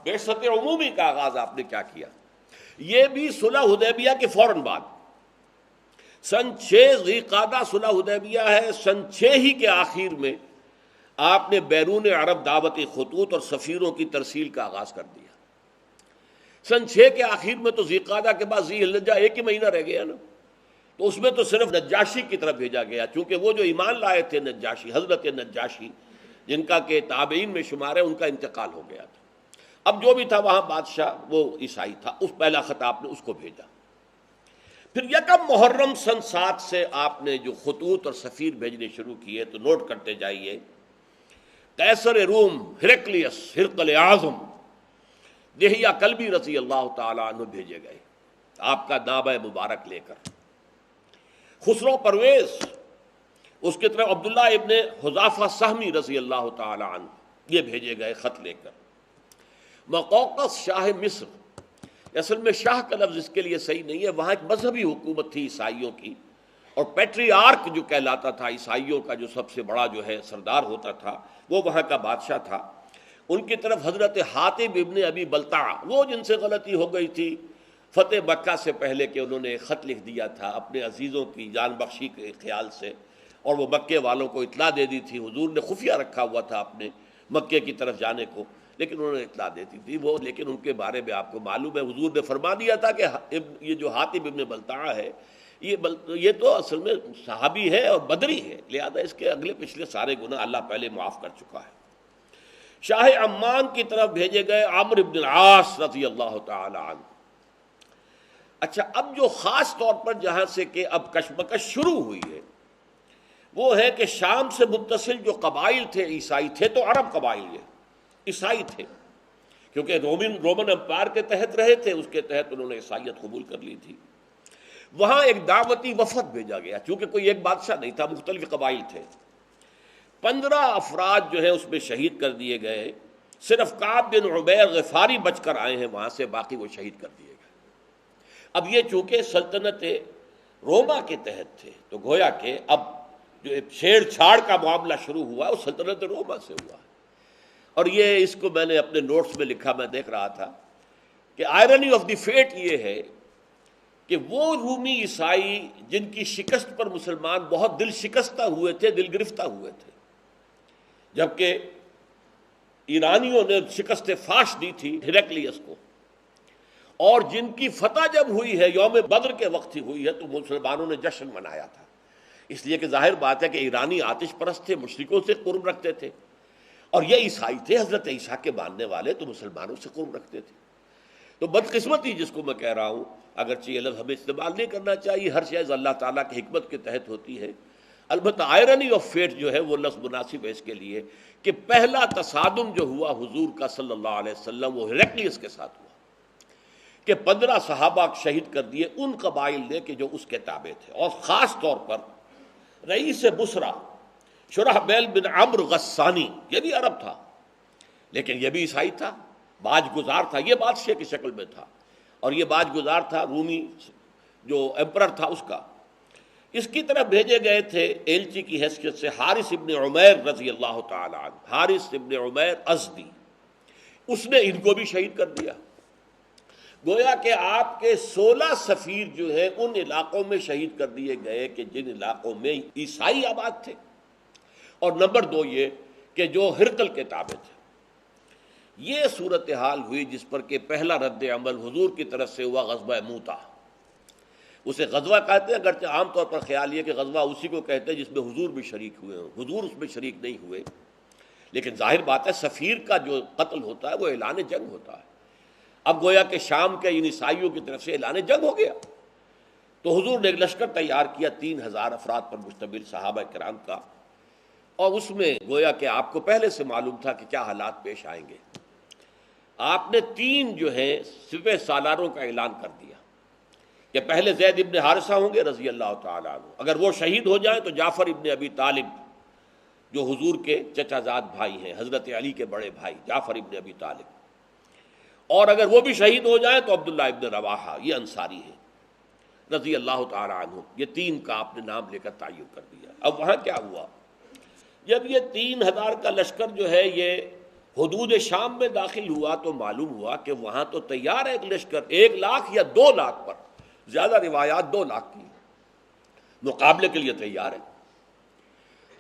بعثت عمومی کا آغاز آپ نے کیا کیا؟ یہ بھی صلح حدیبیہ کے فوراً بعد سن 6 ذی قعدہ صلح حدیبیہ ہے، سن 6 ہی کے آخر میں آپ نے بیرون عرب دعوتی خطوط اور سفیروں کی ترسیل کا آغاز کر دیا۔ سن 6 کے آخر میں تو ذی قعدہ کے بعد ذی الحجہ ایک ہی مہینہ رہ گیا نا، تو اس میں تو صرف نجاشی کی طرف بھیجا گیا، چونکہ وہ جو ایمان لائے تھے نجاشی، حضرت نجاشی جن کا کہ تابعین میں شمار ہے، ان کا انتقال ہو گیا تھا۔ اب جو بھی تھا وہاں بادشاہ وہ عیسائی تھا، اس پہلا خطاب نے اس کو بھیجا۔ پھر یکم محرم سن 7 سے آپ نے جو خطوط اور سفیر بھیجنے شروع کیے، تو نوٹ کرتے جائیے، قیصر روم ہرقلیس ہرقل اعظم دہیہ کلبی رضی اللہ تعالی عنہ بھیجے گئے آپ کا نامہ مبارک لے کر۔ خسرو پرویز اس کی طرف عبداللہ ابن حذافہ سہمی رضی اللہ تعالی عنہ یہ بھیجے گئے خط لے کر۔ مقوقس شاہ مصر، اصل میں شاہ کا لفظ اس کے لیے صحیح نہیں ہے، وہاں ایک مذہبی حکومت تھی عیسائیوں کی، اور پیٹریارک جو کہلاتا تھا عیسائیوں کا، جو سب سے بڑا جو ہے سردار ہوتا تھا، وہ وہاں کا بادشاہ تھا۔ ان کی طرف حضرت حاتب ابن ابی بلتع، وہ جن سے غلطی ہو گئی تھی فتح مکہ سے پہلے کہ انہوں نے ایک خط لکھ دیا تھا اپنے عزیزوں کی جان بخشی کے خیال سے، اور وہ مکے والوں کو اطلاع دے دی تھی، حضور نے خفیہ رکھا ہوا تھا اپنے مکے کی طرف جانے کو، لیکن انہوں نے اطلاع دے دی تھی وہ، لیکن ان کے بارے میں آپ کو معلوم ہے حضور نے فرما دیا تھا کہ یہ جو حاتب ابن بلتع ہے یہ تو اصل میں صحابی ہے اور بدری ہے، لہذا اس کے اگلے پچھلے سارے گناہ اللہ پہلے معاف کر چکا ہے۔ شاہ عمان کی طرف بھیجے گئے عمرو بن العاص رضی اللہ تعالی عنہ۔ اچھا، اب جو خاص طور پر جہاں سے کہ اب کشمکش شروع ہوئی ہے وہ ہے کہ شام سے متصل جو قبائل تھے عیسائی تھے، تو عرب قبائل یہ عیسائی تھے، کیونکہ رومن امپائر کے تحت رہے تھے، اس کے تحت انہوں نے عیسائیت قبول کر لی تھی۔ وہاں ایک دعوتی وفد بھیجا گیا، چونکہ کوئی ایک بادشاہ نہیں تھا، مختلف قبائل تھے۔ 15 افراد جو ہیں اس میں شہید کر دیے گئے، صرف کعب بن عبیر غفاری بچ کر آئے ہیں وہاں سے، باقی وہ شہید کر دیے گئے۔ اب یہ چونکہ سلطنت روما کے تحت تھے، تو گویا کہ اب جو چھیڑ چھاڑ کا معاملہ شروع ہوا وہ سلطنت روما سے ہوا، اور یہ اس کو میں نے اپنے نوٹس میں لکھا، میں دیکھ رہا تھا کہ آئرنی آف دی فیٹ یہ ہے کہ وہ رومی عیسائی جن کی شکست پر مسلمان بہت دل شکستہ ہوئے تھے، دل گرفتہ ہوئے تھے، جبکہ ایرانیوں نے شکست فاش دی تھی ہرقلیس کو، اور جن کی فتح جب ہوئی ہے یوم بدر کے وقت ہی ہوئی ہے، تو مسلمانوں نے جشن منایا تھا، اس لیے کہ ظاہر بات ہے کہ ایرانی آتش پرست تھے، مشرکوں سے قرب رکھتے تھے، اور یہ عیسائی تھے حضرت عیسیٰ کے ماننے والے، تو مسلمانوں سے قرب رکھتے تھے۔ تو بدقسمتی جس کو میں کہہ رہا ہوں، اگرچہ یہ لفظ ہمیں استعمال نہیں کرنا چاہیے، ہر چیز اللہ تعالیٰ کی حکمت کے تحت ہوتی ہے، البتہ آئرنی آف فیٹ جو ہے وہ لفظ مناسب ہے اس کے لیے کہ پہلا تصادم جو ہوا حضور کا صلی اللہ علیہ وسلم وہ ہرقلیس کے ساتھ ہوا، کہ 15 صحابہ شہید کر دیے ان قبائل نے کہ جو اس کے تابع تھے، اور خاص طور پر رئیس بصرہ شرحبیل بن عمرو غسانی، یہ بھی عرب تھا لیکن یہ بھی عیسائی تھا، باج گزار تھا، یہ بادشاہ کی شکل میں تھا، اور یہ باج گزار تھا رومی جو ایمپرر تھا اس کا۔ اس کی طرف بھیجے گئے تھے ایلچی کی حیثیت سے حارث ابن عمیر رضی اللہ تعالی عنہ، حارث ابن عمیر ازدی، اس نے ان کو بھی شہید کر دیا۔ گویا کہ آپ کے 16 سفیر جو ہیں ان علاقوں میں شہید کر دیے گئے کہ جن علاقوں میں عیسائی آباد تھے، اور نمبر 2 یہ کہ جو ہرقل کے تابع تھے۔ یہ صورتحال ہوئی جس پر کہ پہلا رد عمل حضور کی طرف سے ہوا غزوہ موتا، اسے غزوہ کہتے ہیں، اگرچہ عام طور پر خیال یہ کہ غزوہ اسی کو کہتے ہیں جس میں حضور بھی شریک ہوئے ہوں، حضور اس میں شریک نہیں ہوئے، لیکن ظاہر بات ہے سفیر کا جو قتل ہوتا ہے وہ اعلان جنگ ہوتا ہے۔ اب گویا کہ شام کے ان عیسائیوں کی طرف سے اعلان جنگ ہو گیا، تو حضور نے ایک لشکر تیار کیا 3000 افراد پر مشتمل صحابہ کرام کا، اور اس میں گویا کہ آپ کو پہلے سے معلوم تھا کہ کیا حالات پیش آئیں گے۔ آپ نے 3 جو ہیں سپہ سالاروں کا اعلان کر دیا کہ پہلے زید ابن حارثہ ہوں گے رضی اللہ تعالیٰ عنہ، اگر وہ شہید ہو جائیں تو جعفر ابن ابی طالب جو حضور کے چچا زاد بھائی ہیں، حضرت علی کے بڑے بھائی جعفر ابن ابی طالب، اور اگر وہ بھی شہید ہو جائیں تو عبداللہ ابن رواحہ، یہ انصاری ہیں رضی اللہ تعالیٰ عنہ۔ یہ 3 کا آپ نے نام لے کر تعین کر دیا۔ اب وہاں کیا ہوا، جب یہ 3000 کا لشکر جو ہے یہ حدود شام میں داخل ہوا تو معلوم ہوا کہ وہاں تو تیار ہے ایک لشکر 1,00,000 یا 2,00,000 پر، زیادہ روایات 2,00,000 کی، مقابلے کے لیے تیار ہے۔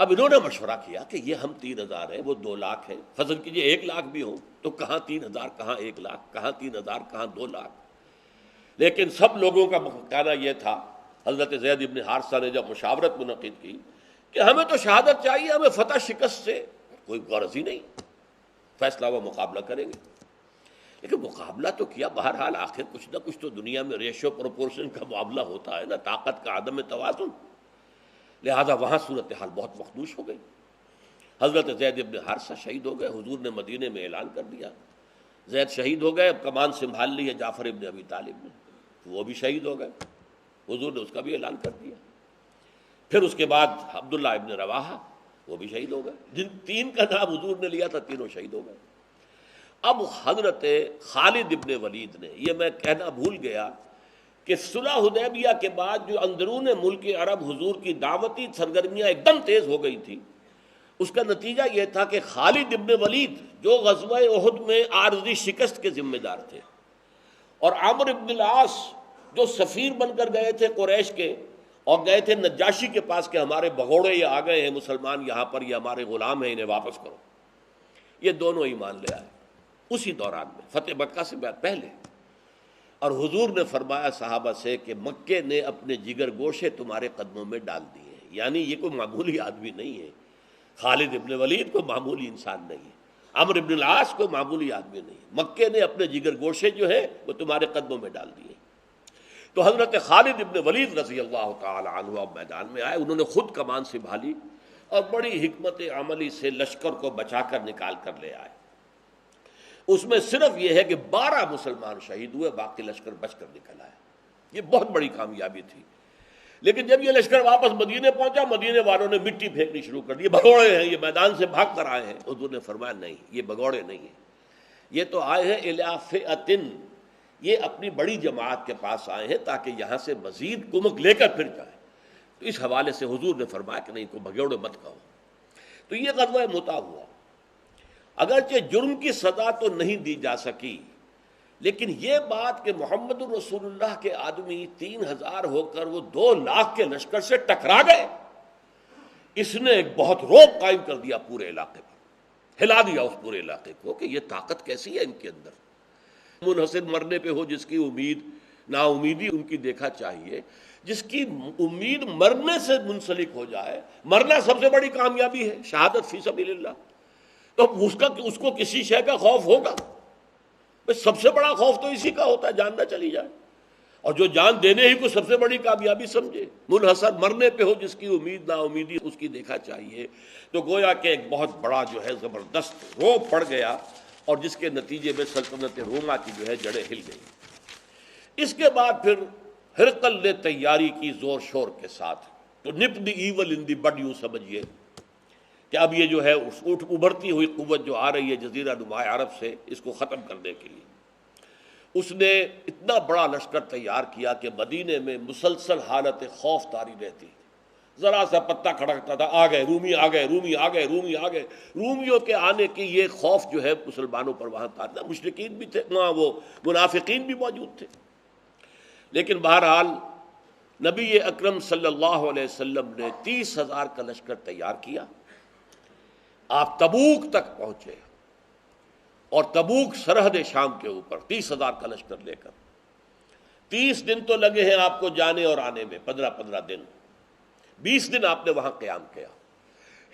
اب انہوں نے مشورہ کیا کہ یہ ہم 3,000 ہیں، وہ 2,00,000 ہیں، فرض کیجیے 1,00,000 بھی ہوں تو کہاں 3,000 کہاں 1,00,000، کہاں 3,000 کہاں 2,00,000۔ لیکن سب لوگوں کا کہنا یہ تھا، حضرت زید بن حارثہ نے جب مشاورت منعقد کی کہ ہمیں تو شہادت چاہیے، ہمیں فتح شکست سے کوئی غرض ہی نہیں، فیصلہ وہ مقابلہ کریں گے۔ لیکن مقابلہ تو کیا، بہرحال آخر کچھ نہ کچھ تو دنیا میں ریشو پروپورشن کا معاملہ ہوتا ہے نا، طاقت کا عدم توازن، لہذا وہاں صورتحال بہت مخدوش ہو گئی۔ حضرت زید بن حارثہ شہید ہو گئے، حضور نے مدینے میں اعلان کر دیا زید شہید ہو گئے، اب کمان سنبھال لی ہے جعفر ابن ابی طالب نے، وہ بھی شہید ہو گئے، حضور نے اس کا بھی اعلان کر دیا۔ پھر اس کے بعد عبداللہ ابن رواحہ وہ بھی شہید ہو گئے، جن 3 کا نام حضور نے لیا تھا تینوں شہید ہو گئے۔ اب حضرت خالد ابن ولید نے، یہ میں کہنا بھول گیا کہ صلح حدیبیہ کے بعد جو اندرون ملک عرب حضور کی دعوتی سرگرمیاں ایک دم تیز ہو گئی تھی، اس کا نتیجہ یہ تھا کہ خالد ابن ولید جو غزوہ احد میں عارضی شکست کے ذمہ دار تھے، اور عمرو ابن العاص جو سفیر بن کر گئے تھے قریش کے اور گئے تھے نجاشی کے پاس کہ ہمارے بگوڑے یہ آ گئے ہیں مسلمان یہاں پر، یہ ہمارے غلام ہیں، انہیں واپس کرو، یہ دونوں ایمان لے آئے اسی دوران میں، فتح مکہ سے پہلے۔ اور حضور نے فرمایا صحابہ سے کہ مکے نے اپنے جگر گوشے تمہارے قدموں میں ڈال دیے ہیں، یعنی یہ کوئی معمولی آدمی نہیں ہے، خالد ابن ولید کوئی معمولی انسان نہیں ہے، عمرو ابن العاص کوئی معمولی آدمی نہیں ہے، مکے نے اپنے جگر گوشے جو ہے وہ تمہارے قدموں میں ڈال دیے۔ تو حضرت خالد ابن ولید رضی اللہ تعالی عنہ اب میدان میں آئے، انہوں نے خود کمان سنبھالی اور بڑی حکمت عملی سے لشکر کو بچا کر نکال کر لے آئے۔ اس میں صرف یہ ہے کہ 12 مسلمان شہید ہوئے، باقی لشکر بچ کر نکل آیا، یہ بہت بڑی کامیابی تھی۔ لیکن جب یہ لشکر واپس مدینے پہنچا، مدینے والوں نے مٹی پھینکنی شروع کر دی، یہ بھگوڑے ہیں، یہ میدان سے بھاگ کر آئے ہیں۔ حضور نے فرمایا نہیں، یہ بھگوڑے نہیں ہیں، یہ تو آئے ہیں الی فئۃ، یہ اپنی بڑی جماعت کے پاس آئے ہیں تاکہ یہاں سے مزید کمک لے کر پھر جائیں۔ تو اس حوالے سے حضور نے فرمایا کہ نہیں، کو بھگوڑے مت کہو۔ تو یہ غزوہ مؤتہ ہوا، اگرچہ جرم کی سزا تو نہیں دی جا سکی، لیکن یہ بات کہ محمد رسول اللہ کے آدمی 3,000 ہو کر وہ 2,00,000 کے لشکر سے ٹکرا گئے، اس نے ایک بہت رعب قائم کر دیا پورے علاقے پر، ہلا دیا اس پورے علاقے کو کہ یہ طاقت کیسی ہے ان کے اندر۔ منحصر مرنے پہ ہو جس کی امید، نا امیدی ان کی دیکھا چاہیے، جس کی امید مرنے سے منسلک ہو جائے، مرنا سب سے بڑی کامیابی ہے، شہادت فی سبیل اللہ، تو اس کو کسی شے کا خوف ہوگا؟ سب سے بڑا خوف تو اسی کا ہوتا ہے، جان نہ چلی جائے، اور جو جان دینے ہی کو سب سے بڑی کامیابی سمجھے، منحصر مرنے پہ ہو جس کی امید نا امیدی اس کی دیکھا چاہیے۔ تو گویا کہ ایک بہت بڑا جو ہے زبردست رعب پڑ گیا، اور جس کے نتیجے میں سلطنت روما کی جو ہے جڑیں ہل گئی۔ اس کے بعد پھر ہرقل نے تیاری کی زور شور کے ساتھ، تو نپ دی ایول ان دی بڈ، یوں سمجھیے کہ اب یہ جو ہے ابھرتی ہوئی قوت جو آ رہی ہے جزیرہ نما عرب سے، اس کو ختم کرنے کے لیے اس نے اتنا بڑا لشکر تیار کیا کہ مدینے میں مسلسل حالت خوف طاری رہتی، ذرا سا پتہ کھڑکتا تھا آ گئے رومی، آ گئے رومی، آ گئے رومی، آ گئے۔ رومیوں کے آنے کی یہ خوف جو ہے مسلمانوں پر وہاں تھا، مشرکین بھی تھے وہاں، وہ منافقین بھی موجود تھے۔ لیکن بہرحال نبی اکرم صلی اللہ علیہ وسلم نے 30,000 کا لشکر تیار کیا، آپ تبوک تک پہنچے، اور تبوک سرحد شام کے اوپر 30,000 کا لشکر لے کر 30 دن تو لگے ہیں آپ کو جانے اور آنے میں، 15 دن، 20 دن آپ نے وہاں قیام کیا۔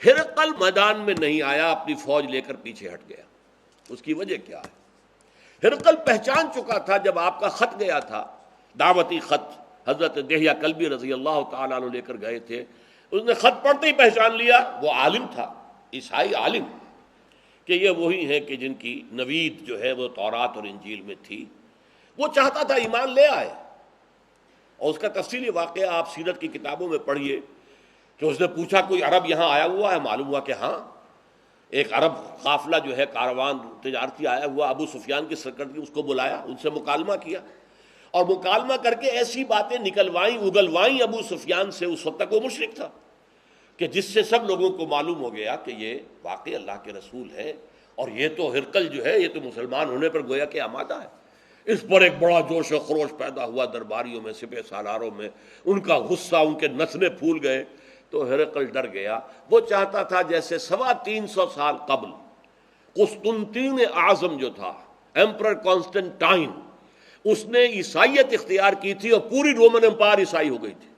ہرقل میدان میں نہیں آیا، اپنی فوج لے کر پیچھے ہٹ گیا۔ اس کی وجہ کیا ہے؟ ہرقل پہچان چکا تھا، جب آپ کا خط گیا تھا، دعوتی خط حضرت دہیہ کلبی رضی اللہ تعالیٰ عنہ لے کر گئے تھے، اس نے خط پڑھتے ہی پہچان لیا، وہ عالم تھا، عیسائی عالم، کہ یہ وہی ہیں کہ جن کی نوید جو ہے وہ تورات اور انجیل میں تھی۔ وہ چاہتا تھا ایمان لے آئے، اور اس کا تفصیلی واقعہ آپ سیرت کی کتابوں میں پڑھیے کہ اس نے پوچھا کوئی عرب یہاں آیا ہوا ہے؟ معلوم ہوا کہ ہاں، ایک عرب قافلہ جو ہے کاروان تجارتی آیا ہوا، ابو سفیان کی سرکردگی، اس کو بلایا، ان سے مکالمہ کیا، اور مکالمہ کر کے ایسی باتیں نکلوائیں اگلوائیں ابو سفیان سے، اس وقت تک وہ مشرک تھا، کہ جس سے سب لوگوں کو معلوم ہو گیا کہ یہ واقعی اللہ کے رسول ہے، اور یہ تو ہرقل جو ہے یہ تو مسلمان ہونے پر گویا کہ آمادہ ہے۔ اس پر ایک بڑا جوش و خروش پیدا ہوا درباریوں میں، سپہ سالاروں میں، ان کا غصہ، ان کے نسلیں پھول گئے۔ تو ہرقل ڈر گیا، وہ چاہتا تھا جیسے 325 سال قبل قسطنطین اعظم جو تھا، ایمپرر کانسٹنٹائن، اس نے عیسائیت اختیار کی تھی اور پوری رومن امپائر عیسائی ہو گئی تھی۔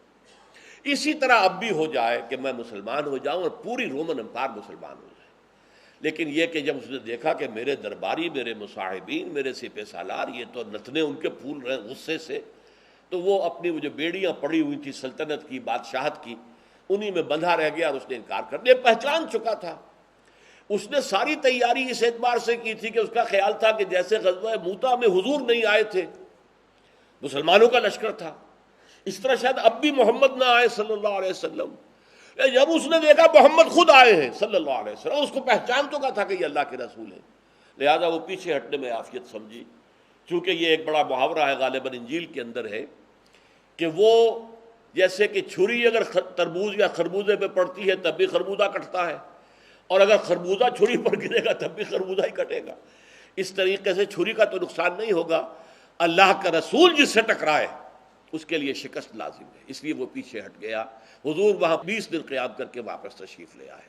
اسی طرح اب بھی ہو جائے کہ میں مسلمان ہو جاؤں اور پوری رومن امپائر مسلمان ہو جائے۔ لیکن یہ کہ جب اس نے دیکھا کہ میرے درباری، میرے مصاحبین، میرے سپہ سالار یہ تو نتنے ان کے پھول رہے غصے سے، تو وہ اپنی وہ جو بیڑیاں پڑی ہوئی تھی سلطنت کی، بادشاہت کی، انہی میں بندھا رہ گیا اور اس نے انکار کر دیا۔ پہچان چکا تھا، اس نے ساری تیاری اس اعتبار سے کی تھی کہ اس کا خیال تھا کہ جیسے غزوہ موتا میں حضور نہیں آئے تھے، مسلمانوں کا لشکر تھا، اس طرح شاید اب بھی محمد نہ آئے صلی اللہ علیہ وسلم۔ جب اس نے دیکھا محمد خود آئے ہیں صلی اللہ علیہ وسلم، اس کو پہچان چکا تھا کہ یہ اللہ کے رسول ہیں، لہذا وہ پیچھے ہٹنے میں عافیت سمجھی۔ چونکہ یہ ایک بڑا محاورہ ہے غالباً انجیل کے اندر ہے کہ وہ جیسے کہ چھری اگر تربوز یا خربوزے پہ پڑتی ہے تب بھی خربوزہ کٹتا ہے، اور اگر خربوزہ چھری پر گرے گا تب بھی خربوزہ ہی کٹے گا۔ اس طریقے سے چھری کا تو نقصان نہیں ہوگا، اللہ کا رسول جس سے ٹکرائے اس کے لیے شکست لازم ہے، اس لیے وہ پیچھے ہٹ گیا۔ حضور وہاں 20 دن قیام کر کے واپس تشریف لے آئے۔